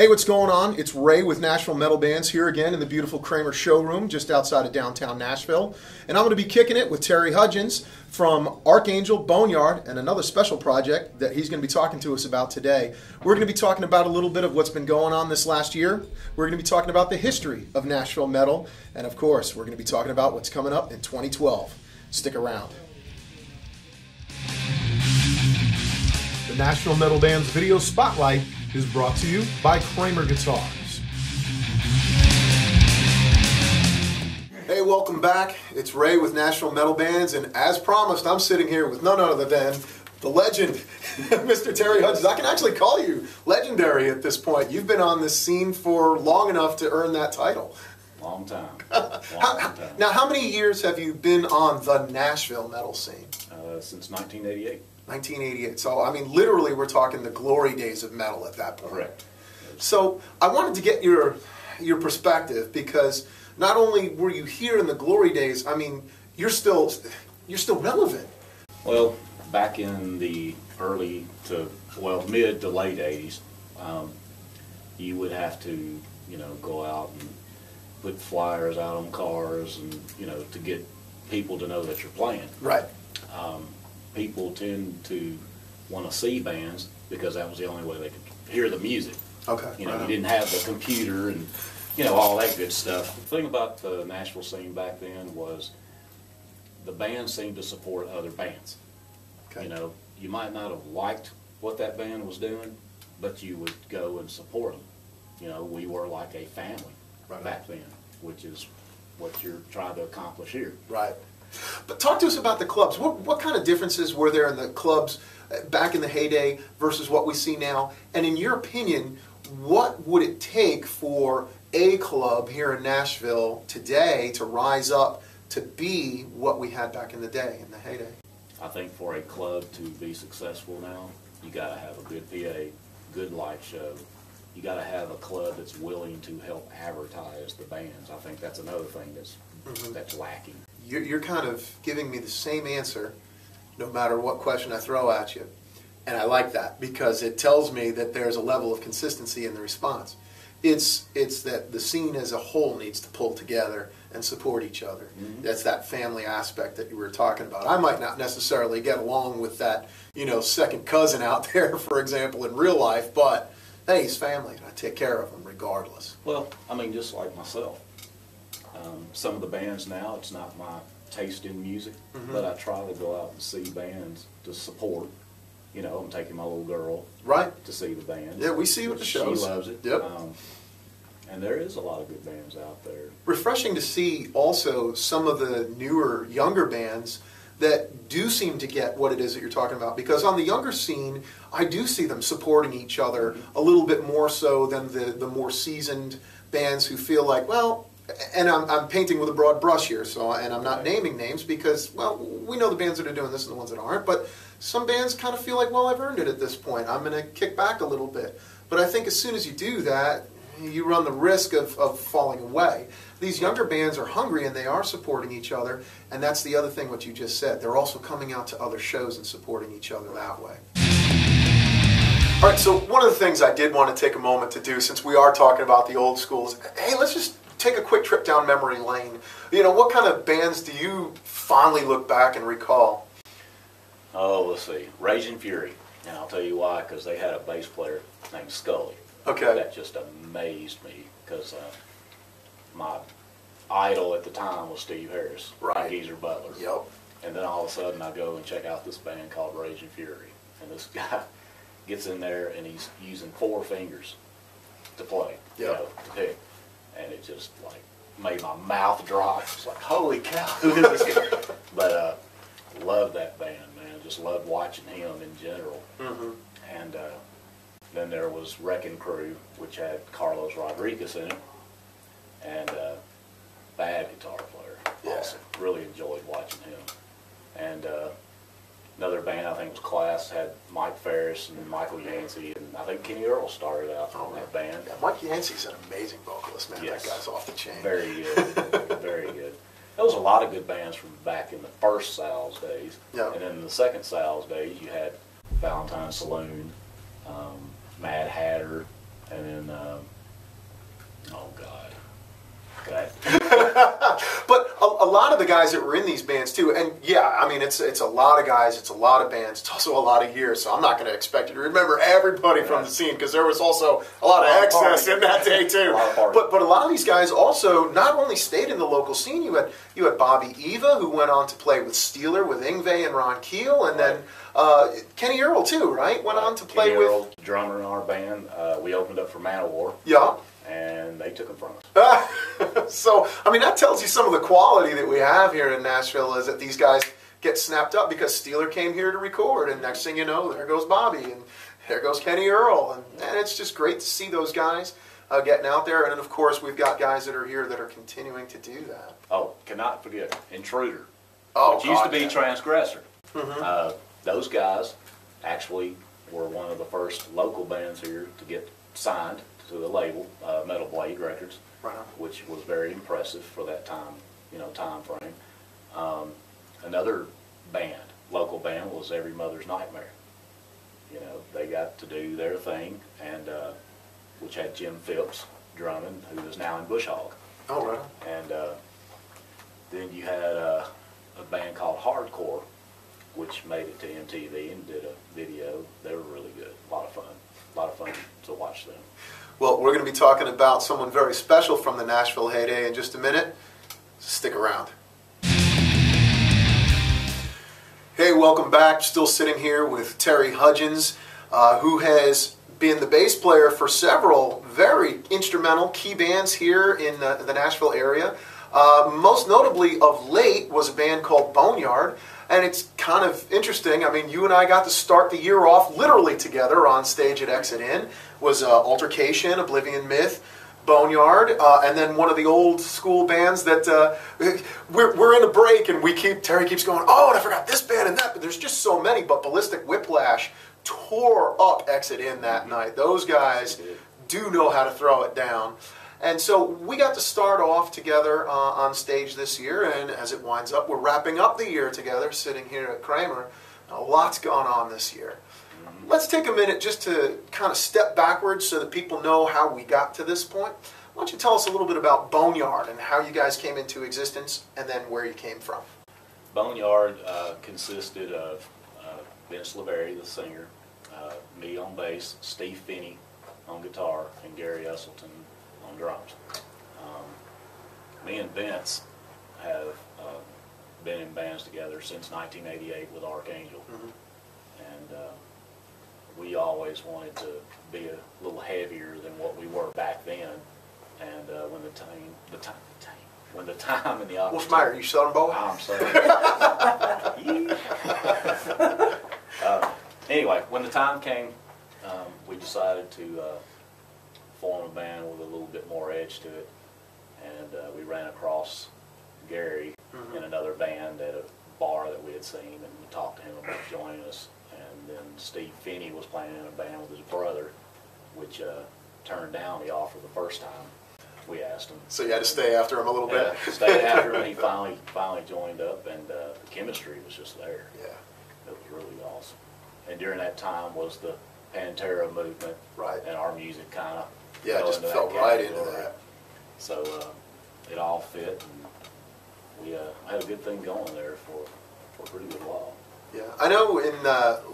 Hey, what's going on? It's Ray with Nashville Metal Bands here again in the beautiful Kramer showroom just outside of downtown Nashville. And I'm going to be kicking it with Terry Hudgens from Arch Angel, Boneyard, and another special project that he's going to be talking to us about today. We're going to be talking about a little bit of what's been going on this last year. We're going to be talking about the history of Nashville Metal. And of course, we're going to be talking about what's coming up in 2012. Stick around. The Nashville Metal Band's video spotlight is brought to you by Kramer Guitars. Hey, welcome back. It's Ray with Nashville Metal Bands, and as promised, I'm sitting here with none other than the legend, Mr. Terry Hudgens. I can actually call you legendary at this point. You've been on this scene for long enough to earn that title. Long time. Now, how many years have you been on the Nashville metal scene? Since 1988. 1988. So, I mean, literally, we're talking the glory days of metal at that point. Correct. So, I wanted to get your perspective because not only were you here in the glory days, I mean, you're still relevant. Well, back in the early to, well, mid to late 80s, you would have to, go out and put flyers out on cars and, to get people to know that you're playing. Right. People tend to want to see bands because that was the only way they could hear the music. Okay. You didn't have the computer and, all that good stuff. The thing about the Nashville scene back then was the bands seemed to support other bands. Okay. You might not have liked what that band was doing, but you would go and support them. We were like a family back then, which is what you're trying to accomplish here. Right. But talk to us about the clubs. What kind of differences were there in the clubs back in the heyday versus what we see now? And in your opinion, what would it take for a club here in Nashville today to rise up to be what we had back in the day, in the heyday? I think for a club to be successful now, you got to have a good PA, good light show. You got to have a club that's willing to help advertise the bands. I think that's another thing that's lacking. You're kind of giving me the same answer no matter what question I throw at you. And I like that because it tells me that there's a level of consistency in the response. It's that the scene as a whole needs to pull together and support each other. Mm-hmm. That's that family aspect that you were talking about. I might not necessarily get along with that, second cousin out there, for example, in real life, but hey, he's family and I take care of him regardless. Well, I mean, just like myself. Some of the bands now, it's not my taste in music, but I try to go out and see bands to support. I'm taking my little girl to see the band. Yeah, we see you at the shows. She loves it. Yep. And there is a lot of good bands out there. Refreshing to see also some of the newer, younger bands that do seem to get what it is that you're talking about. Because on the younger scene, I do see them supporting each other a little bit more so than the more seasoned bands who feel like, well, and I'm painting with a broad brush here, and I'm not naming names because, well, we know the bands that are doing this and the ones that aren't, but some bands kind of feel like, well, I've earned it at this point. I'm going to kick back a little bit. But I think as soon as you do that, you run the risk of falling away. These younger bands are hungry and they are supporting each other, and that's the other thing what you just said. They're also coming out to other shows and supporting each other that way. All right, so one of the things I did want to take a moment to do, since we are talking about the old schools, hey, let's just take a quick trip down memory lane. What kind of bands do you fondly look back and recall? Oh, let's see. Raging Fury. And I'll tell you why, because they had a bass player named Scully. Okay. That just amazed me, because my idol at the time was Steve Harris. Right. Geezer Butler. Yep. And then all of a sudden I go and check out this band called Raging Fury. And this guy gets in there and he's using 4 fingers to play, to pick. And it just made my mouth drop. It's like, holy cow, who is this guy? But loved that band, man. Just loved watching him in general. And then there was Wrecking Crew, which had Carlos Rodriguez in it, and bad guitar player. Yeah. Awesome. Really enjoyed watching him. And another band, I think, was Class, had Mike Ferris and Michael Yancey, and I think Kenny Earl started out on that band. Yeah, Mike Yancey's an amazing vocalist, man. Yes. That guy's off the chain. Very good. Very good. There was a lot of good bands from back in the first Sal's days. Yeah. And then in the second Sal's days, you had Valentine Saloon, Mad Hatter, And then, oh God. Okay. But a lot of the guys that were in these bands too, and yeah, I mean, it's a lot of guys, it's a lot of bands, it's also a lot of years, so I'm not going to expect you to remember everybody from the scene, because there was also a lot of excess in that day too. But a lot of these guys also not only stayed in the local scene. You had Bobby Eva, who went on to play with Steeler, with Yngwie and Ron Keel, and then Kenny Earl too, right? Went on to play Kenny Earl, with drummer in our band. We opened up for Manowar. Yeah. And they took them from us. So, I mean, that tells you some of the quality that we have here in Nashville, is that these guys get snapped up because Steeler came here to record, and next thing you know, there goes Bobby, and there goes Kenny Earl, and it's just great to see those guys getting out there. And then, of course, we've got guys that are here that are continuing to do that. Oh, cannot forget Intruder, which used to be Transgressor. Mm-hmm. Those guys actually were one of the first local bands here to get signed to the label, Metal Blade Records, right, which was very impressive for that time, time frame. Another band, local band, was Every Mother's Nightmare. They got to do their thing, and which had Jim Phipps drumming, who is now in Bush Hog. Oh, right. And then you had a band called Hardcore, which made it to MTV and did a video. They were really good, a lot of fun to watch them. Well, we're going to be talking about someone very special from the Nashville heyday in just a minute. Stick around. Hey, welcome back. Still sitting here with Terry Hudgens, who has been the bass player for several very instrumental key bands here in the Nashville area. Most notably of late was a band called Boneyard. And it's kind of interesting. I mean, you and I got to start the year off literally together on stage at Exit In. Was Altercation, Oblivion Myth, Boneyard, and then one of the old school bands that we're in a break, and Terry keeps going, oh, and I forgot this band and that, but there's just so many. But Ballistic Whiplash tore up Exit In that night. Those guys do know how to throw it down. And so we got to start off together on stage this year, and as it winds up, we're wrapping up the year together, sitting here at Kramer. A lot's gone on this year. Let's take a minute just to kind of step backwards so that people know how we got to this point. Why don't you tell us a little bit about Boneyard and how you guys came into existence, and then where you came from? Boneyard consisted of Vince Liveri, the singer, me on bass, Steve Finney on guitar, and Gary Esselton on drums. Me and Vince have been in bands together since 1988 with Arch Angel. And we always wanted to be a little heavier than what we were back then. And when the time and the opportunity. What's matter? You selling both? I'm sorry. Anyway, when the time came, we decided to form a band with a little bit more edge to it, and we ran across Gary in another band at a bar that we had seen, and we talked to him about joining us. And then Steve Finney was playing in a band with his brother, which turned down the offer the first time we asked him. So you had to stay after him a little bit? Stayed after him. He finally joined up, and the chemistry was just there. Yeah. It was really awesome. And during that time was the Pantera movement, right? And our music kind of it just fell right into that. So it all fit, and we had a good thing going there for a pretty good while. Yeah, I know in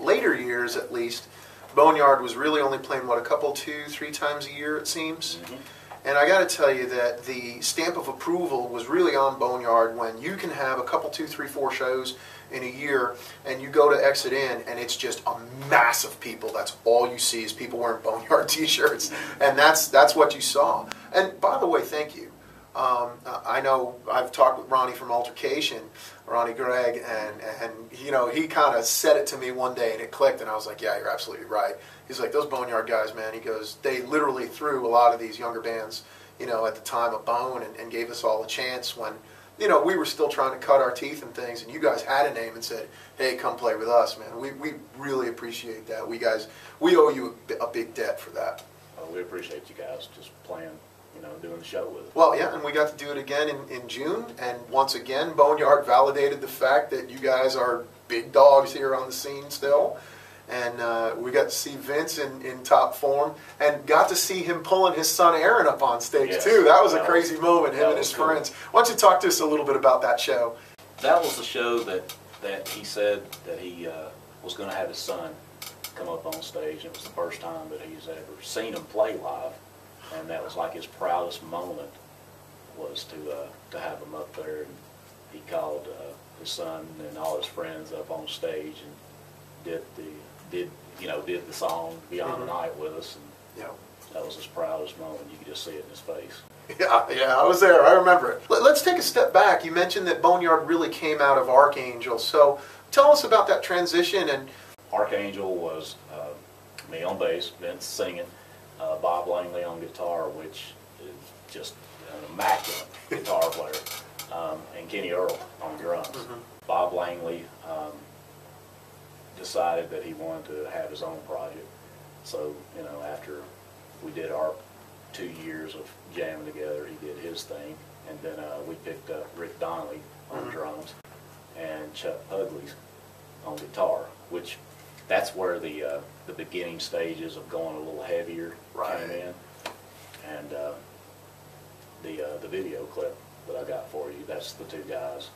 later years at least, Boneyard was really only playing, what, a couple, 2-3 times a year it seems? And I got to tell you that the stamp of approval was really on Boneyard when you can have a couple, 2, 3, 4 shows in a year, and you go to Exit In, and it's just a mass of people. That's all you see is people wearing Boneyard t-shirts, and that's what you saw. And by the way, thank you. I know I've talked with Ronnie from Altercation, Ronnie Gregg, and you know, he kind of said it to me one day and it clicked, and I was like, yeah, you're absolutely right. He's like, those Boneyard guys, man, he goes, they literally threw a lot of these younger bands, you know, at the time a bone and gave us all a chance when, you know, we were still trying to cut our teeth and things, and you guys had a name and said, hey, come play with us, man. We really appreciate that. We owe you a big debt for that. We appreciate you guys just playing, you know, doing the show with us. Well, yeah, and we got to do it again in June, and once again, Boneyard validated the fact that you guys are big dogs here on the scene still, and we got to see Vince in top form, and got to see him pulling his son Aaron up on stage too. That was a crazy moment, him and his friends. Why don't you talk to us a little bit about that show? That was the show that he said that he was going to have his son come up on stage. It was the first time that he's ever seen him play live, and that was like his proudest moment, was to have him up there. And he called his son and all his friends up on stage and did the song Beyond the Night with us, and that was his proudest moment. You could just see it in his face. Yeah, I was there. I remember it. Let's take a step back. You mentioned that Boneyard really came out of Arch Angel, so tell us about that transition. And Arch Angel was me on bass, Vince singing, Bob Langley on guitar, which is just an immaculate guitar player, and Kenny Earl on drums. Bob Langley decided that he wanted to have his own project, so after we did our 2 years of jamming together, he did his thing, and then we picked up Rick Donnelly on drums and Chuck Pugleys on guitar, which that's where the beginning stages of going a little heavier came in. And the video clip that I got for you, that's the two guys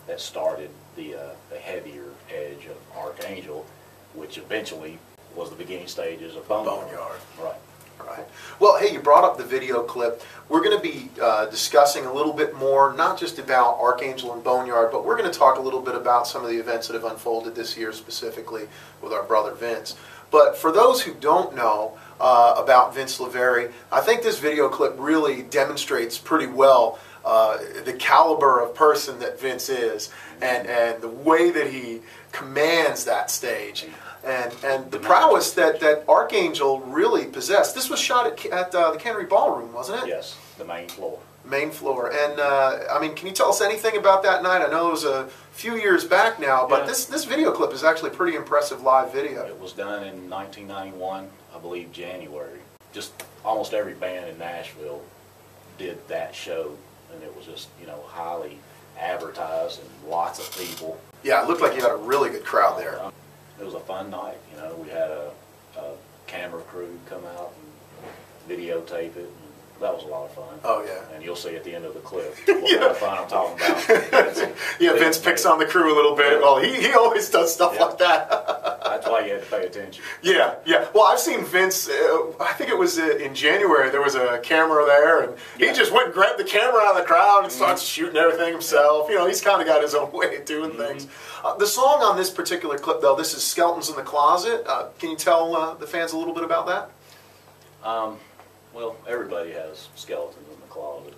that started the heavier edge of Arch Angel, which eventually was the beginning stages of Boneyard. Right. Right. Well, hey, you brought up the video clip. We're going to be discussing a little bit more, not just about Arch Angel and Boneyard, but we're going to talk a little bit about some of the events that have unfolded this year, specifically with our brother Vince. But for those who don't know about Vince Liveri, I think this video clip really demonstrates pretty well the caliber of person that Vince is, and the way that he commands that stage. And the prowess that Arch Angel really possessed. This was shot at the Cannery Ballroom, wasn't it? Yes, the main floor. Main floor. And, I mean, can you tell us anything about that night? I know it was a few years back now, but this video clip is actually a pretty impressive live video. It was done in 1991, I believe, January. Just almost every band in Nashville did that show, and it was just, highly advertised and lots of people. Yeah, it looked like you had a really good crowd there. It was a fun night. We had a camera crew come out and videotape it. And that was a lot of fun. Oh, yeah. And you'll see at the end of the clip what kind of fun I'm talking about. Vince picks on the crew a little bit. Well, he always does stuff like that. That's why you had to pay attention. Yeah. Well, I've seen Vince, I think it was in January, there was a camera there, and he just went and grabbed the camera out of the crowd and starts shooting everything himself. He's kind of got his own way of doing things. The song on this particular clip, though, this is Skeletons in the Closet. Can you tell the fans a little bit about that? Well, everybody has skeletons in the closet.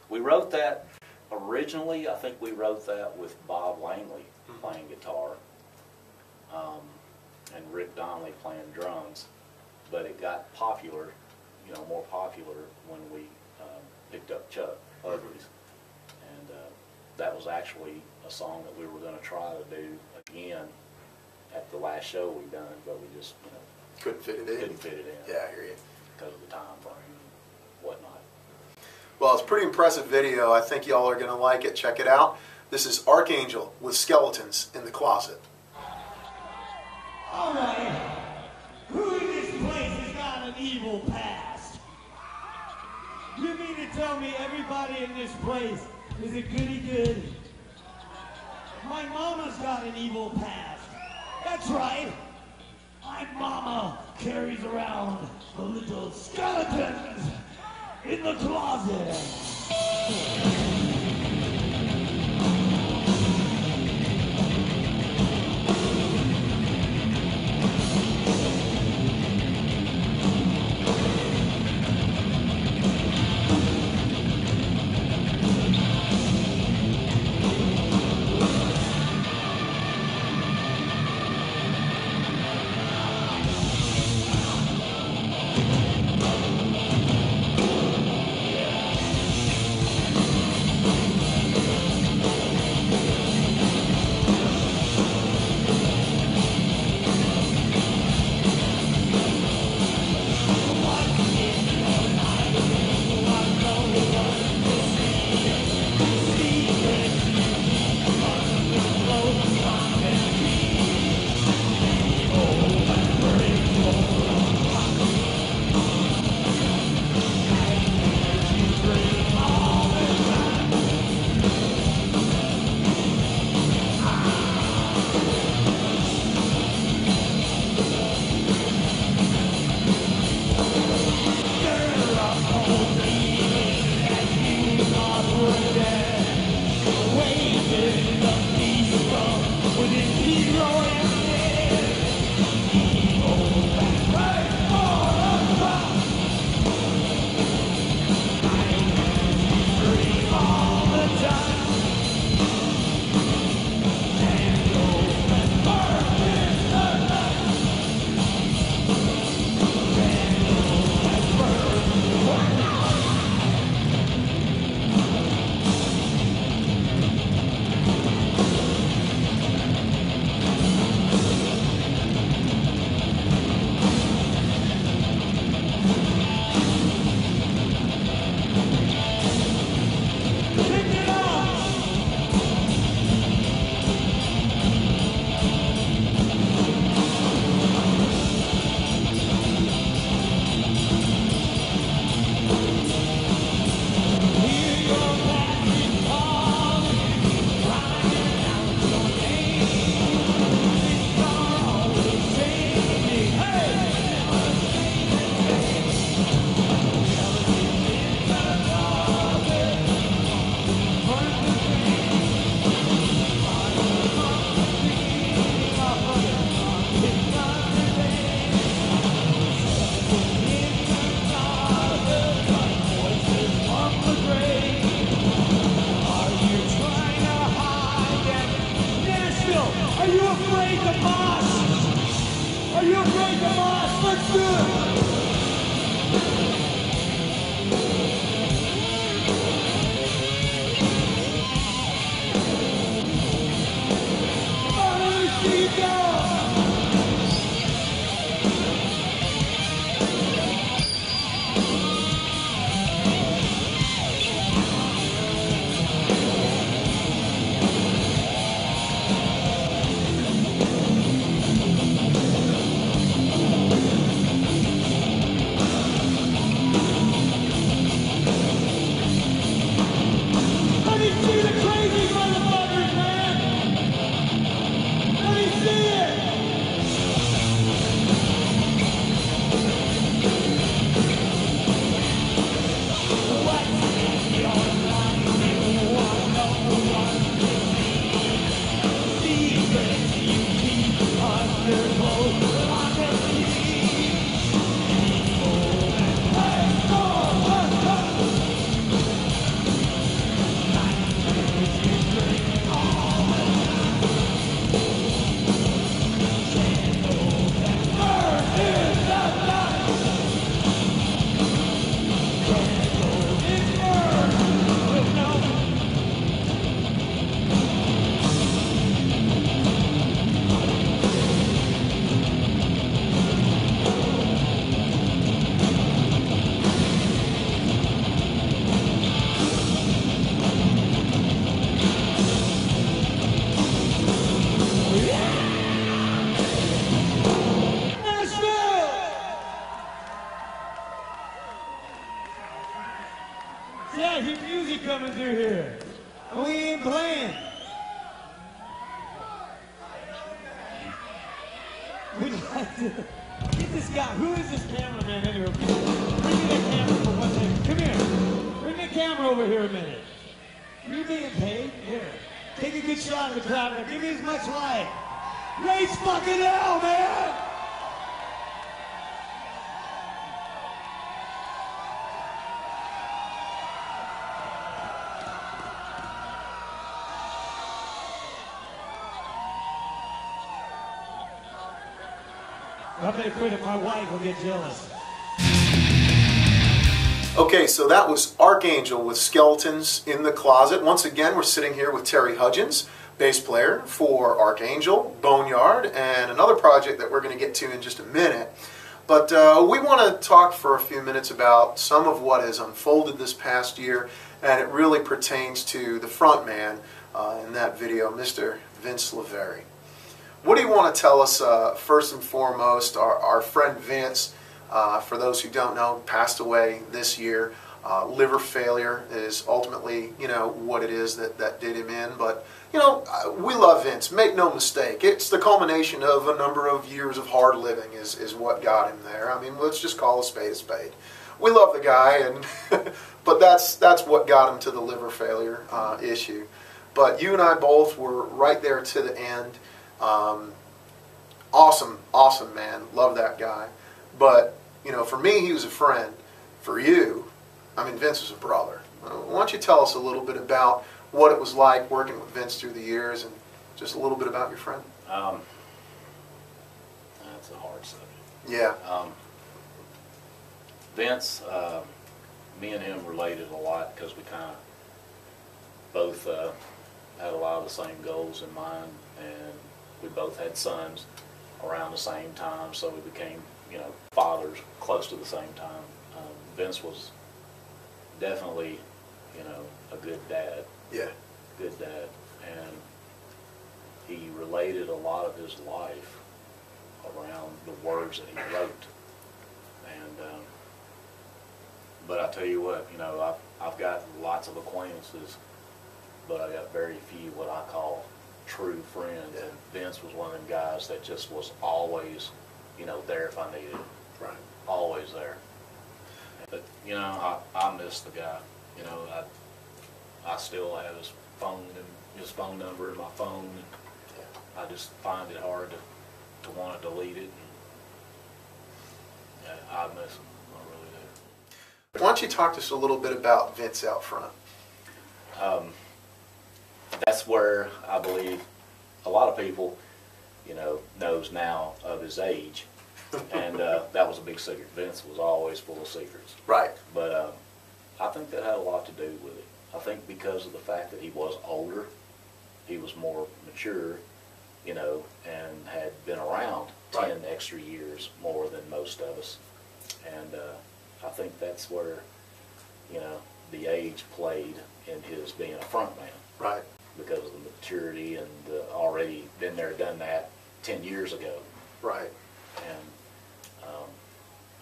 We wrote that originally. I think we wrote that with Bob Langley playing guitar and Rick Donnelly playing drums. But it got popular, more popular when we picked up Chuck Pugleys. And that was actually a song that we were going to try to do again at the last show we done, but we just, couldn't fit it in. Couldn't fit it in. Yeah, I hear you. Because of the time frame and whatnot. Well, it's a pretty impressive video. I think y'all are going to like it. Check it out. This is Arch Angel with Skeletons in the Closet. All right. Who in this place has got an evil past? You mean to tell me everybody in this place is a goody good? My mama's got an evil past. That's right. My mama carries around the little skeletons in the closet. with his hero and all the time. Are you afraid to mosh? Are you afraid to mosh? Let's do it! Oh, let me see you go! Yeah, hear music coming through here. And we ain't playing. We'd like to get this guy. Who is this cameraman anyway? Bring me that camera for 1 second. Come here. Bring that camera over here a minute. Are you being paid? Here. Take a good shot of the crowd. Now give me as much light. Raise fucking hell, man! I'm gonna quit it. My wife will get jealous. Okay, so that was Arch Angel with Skeletons in the Closet. Once again, we're sitting here with Terry Hudgens, bass player for Arch Angel, Boneyard, and another project that we're going to get to in just a minute. But we want to talk for a few minutes about some of what has unfolded this past year, and it really pertains to the frontman in that video, Mr. Vince Liveri. What do you want to tell us first and foremost? Our friend Vince, for those who don't know, passed away this year. Liver failure is ultimately, what it is that did him in. But, we love Vince. Make no mistake. It's the culmination of a number of years of hard living is what got him there. I mean, let's just call a spade a spade. We love the guy, and but that's what got him to the liver failure issue. but you and I both were right there to the end. Awesome, awesome man. Love that guy. But, you know, for me, he was a friend. For you, I mean, Vince was a brother. Why don't you tell us a little bit about what it was like working with Vince through the years, and just a little bit about your friend? That's a hard subject. Yeah. Vince, me and him related a lot because we kind of both had a lot of the same goals in mind, and we both had sons around the same time, so we became, you know, fathers close to the same time. Vince was definitely, you know, a good dad. Yeah. Good dad. And he related a lot of his life around the words that he wrote. And, but I tell you what, you know, I've got lots of acquaintances, but I got very few what I call true friends. Yeah. And Vince was one of them guys that just was always, you know, there if I needed him. Right. Always there. But, you know, I miss the guy. You know, I still have his phone and his phone number in my phone. And I just find it hard to want to delete it. And I miss him. I really do. Why don't you talk to us a little bit about Vince out front? That's where I believe a lot of people, you know, knows now of his age. And that was a big secret. Vince was always full of secrets. Right. But I think that had a lot to do with it. I think because of the fact that he was older, he was more mature, you know, and had been around 10 extra years more than most of us. And I think that's where, you know, the age played in his being a front man. Right. Because of the maturity and already been there, done that 10 years ago. Right. And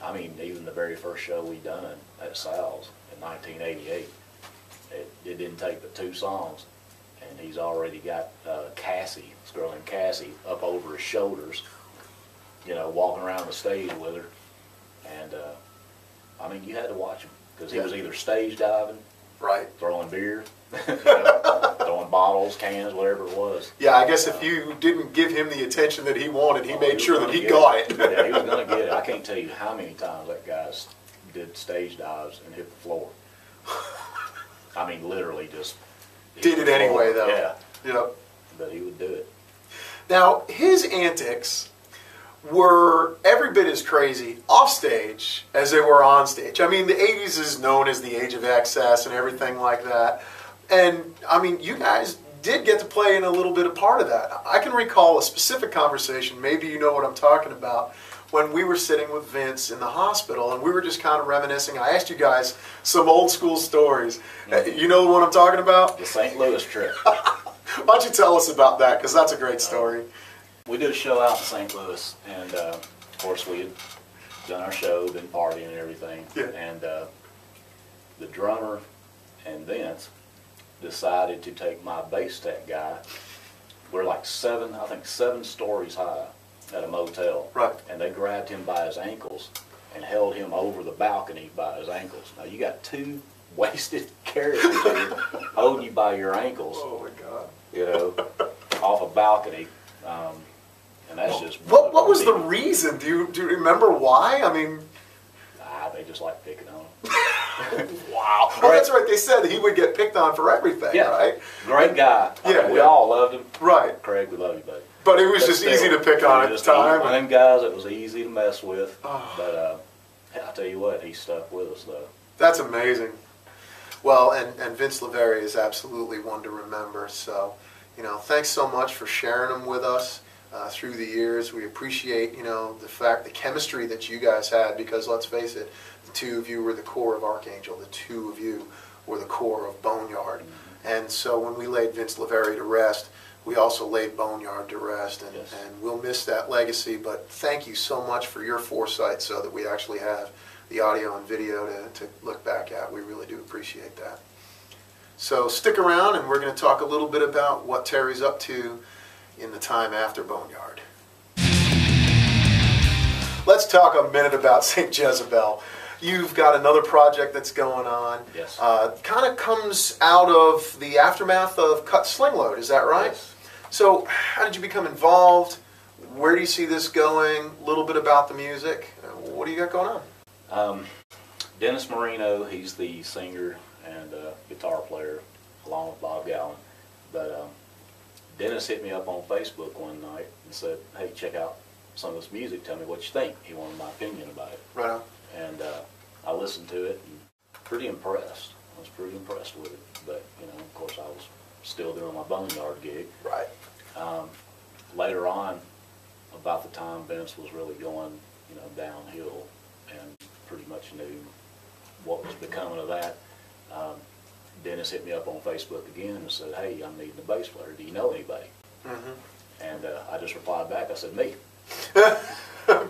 I mean, even the very first show we done at Sal's in 1988, it didn't take but 2 songs, and he's already got Cassie, this girl named Cassie, up over his shoulders, you know, walking around the stage with her. And I mean, you had to watch him because he was either stage diving, right, throwing beer, you know, throwing bottles, cans, whatever it was. Yeah, I guess if you didn't give him the attention that he wanted, he made sure that he got it. Yeah, he was going to get it. I can't tell you how many times that guy did stage dives and hit the floor. I mean, literally just did it anyway, though. Yeah. Yep. But he would do it. Now, his antics were every bit as crazy off stage as they were on stage. I mean, the 80s is known as the age of excess and everything like that. And, I mean, you guys did get to play in a little bit of part of that. I can recall a specific conversation, maybe you know what I'm talking about, when we were sitting with Vince in the hospital and we were just kind of reminiscing. I asked you guys some old school stories. Mm-hmm. You know what I'm talking about? The St. Louis trip. Why don't you tell us about that, because that's a great story. We did a show out in St. Louis, and of course we had done our show, been partying and everything. Yeah. And the drummer and Vince decided to take my bass tech guy. We're like 7 stories high at a motel. Right. And they grabbed him by his ankles and held him over the balcony by his ankles. Now you got 2 wasted characters here holding you by your ankles. Oh my God. You know, off a balcony. And that's just... What was the reason? Do you remember why? I mean... they just like picking on him. Wow. Oh, that's right. They said he would get picked on for everything, yeah. Right? Great guy. Yeah, we all loved him. Right. Craig, we love you, buddy. But it was just still, easy to pick on at the time. One of them guys that was easy to mess with. Oh. But I'll tell you what, he stuck with us, though. That's amazing. Well, and Vince Liveri is absolutely one to remember. So, you know, thanks so much for sharing them with us through the years. We appreciate, you know, the chemistry that you guys had, because let's face it, the 2 of you were the core of Arch Angel. The 2 of you were the core of Boneyard. Mm-hmm. And so when we laid Vince Liveri to rest, we also laid Boneyard to rest, and, yes. And we'll miss that legacy, but thank you so much for your foresight so that we actually have the audio and video to look back at. We really do appreciate that. So stick around, and we're going to talk a little bit about what Terry's up to in the time after Boneyard. Let's talk a minute about St. Jezebel. you've got another project that's going on. Yes. Kind of comes out of the aftermath of Cut Slingload, is that right? Yes. So how did you become involved? Where do you see this going? A little bit about the music. What do you got going on? Dennis Marino, he's the singer and guitar player, along with Bob Gallen. But Dennis hit me up on Facebook one night and said, hey, check out some of this music. Tell me what you think. He wanted my opinion about it. Right on. And I listened to it and pretty impressed. I was pretty impressed with it. But, you know, of course, I was still doing my Boneyard gig. Right. Later on, about the time Vince was really going, you know, downhill and pretty much knew what was becoming of that, Dennis hit me up on Facebook again and said, hey, I'm needing a bass player. Do you know anybody? Mm-hmm. And I just replied back. I said, me.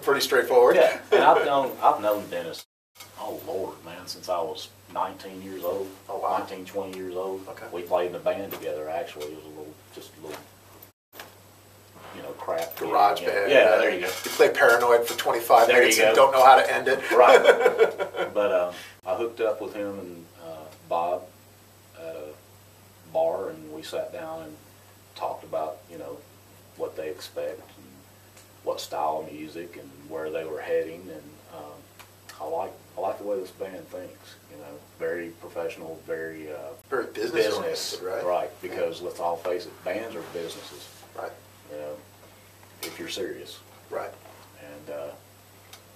Pretty straightforward. Yeah, and I've known Dennis, oh Lord, man, since I was 19 years old. Oh, wow. 19, 20 years old. Okay. We played in a band together, actually. It was just a little, you know, crap. Garage band. Yeah, there you go. You play Paranoid for 25 There minutes you go. and don't know how to end it. Right. But I hooked up with him and Bob at a bar, and we sat down and talked about, you know, what they expect and what style of music and where they were heading. And I like the way this band thinks. You know, very professional, very business oriented, right? Right. Because let's all face it, bands are businesses. Right. You know, if you're serious. Right. And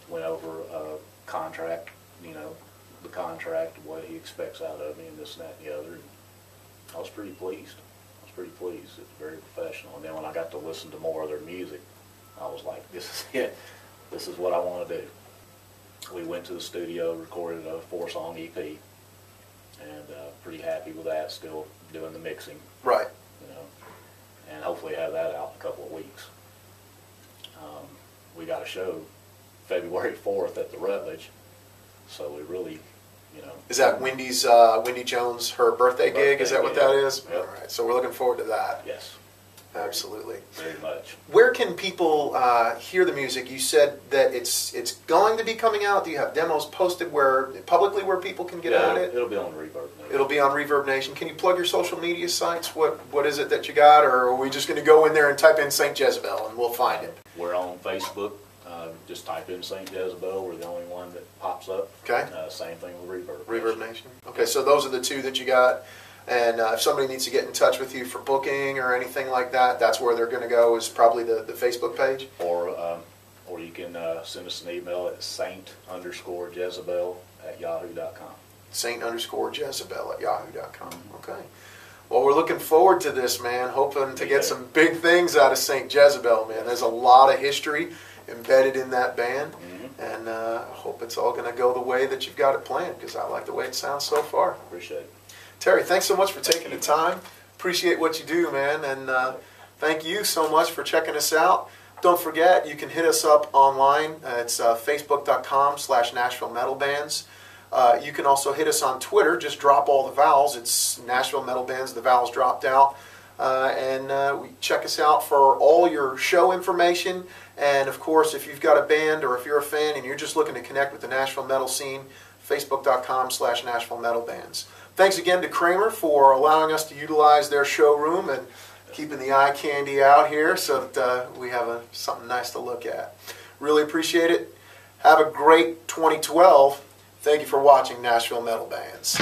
went over a contract, you know, the contract, what he expects out of me, and this, and that, and the other. And I was pretty pleased. It's very professional. And then when I got to listen to more of their music, I was like, this is it. This is what I want to do. We went to the studio, recorded a 4-song EP, and pretty happy with that. Still doing the mixing. Right. You know, and hopefully have that out in a couple of weeks. We got a show February 4th at the Rutledge, so we really, you know. Is that Wendy Jones, her birthday gig? Is that what that is? Yep. All right. So we're looking forward to that. Yes. Absolutely. Very much. Where can people hear the music? You said that it's going to be coming out. Do you have demos posted publicly where people can get at it? It'll be on Reverb Nation. It'll be on Reverb Nation. Can you plug your social media sites? What is it that you got, or are we just going to go in there and type in St. Jezebel and we'll find it? We're on Facebook. Just type in St. Jezebel. We're the only one that pops up. Okay. Same thing with Reverb. Reverb Nation. Okay, so those are the two that you got. And if somebody needs to get in touch with you for booking or anything like that, that's where they're going to go, is probably the Facebook page. Or you can send us an email at saint_Jezebel@yahoo.com. saint_Jezebel@yahoo.com. Okay. Well, we're looking forward to this, man. Hoping to get some big things out of St. Jezebel, man. There's a lot of history embedded in that band. And I hope it's all going to go the way that you've got it planned, because I like the way it sounds so far. Appreciate it. Terry, thanks so much for taking the time. Appreciate what you do, man. And thank you so much for checking us out. Don't forget, you can hit us up online. It's facebook.com/Nashville Metal Bands. You can also hit us on Twitter. Just drop all the vowels. It's Nashville Metal Bands. The vowels dropped out. Check us out for all your show information. And, of course, if you've got a band or if you're a fan and you're just looking to connect with the Nashville metal scene, facebook.com/Nashville Metal Bands. Thanks again to Kramer for allowing us to utilize their showroom and keeping the eye candy out here so that we have something nice to look at. Really appreciate it. Have a great 2012. Thank you for watching Nashville Metal Bands.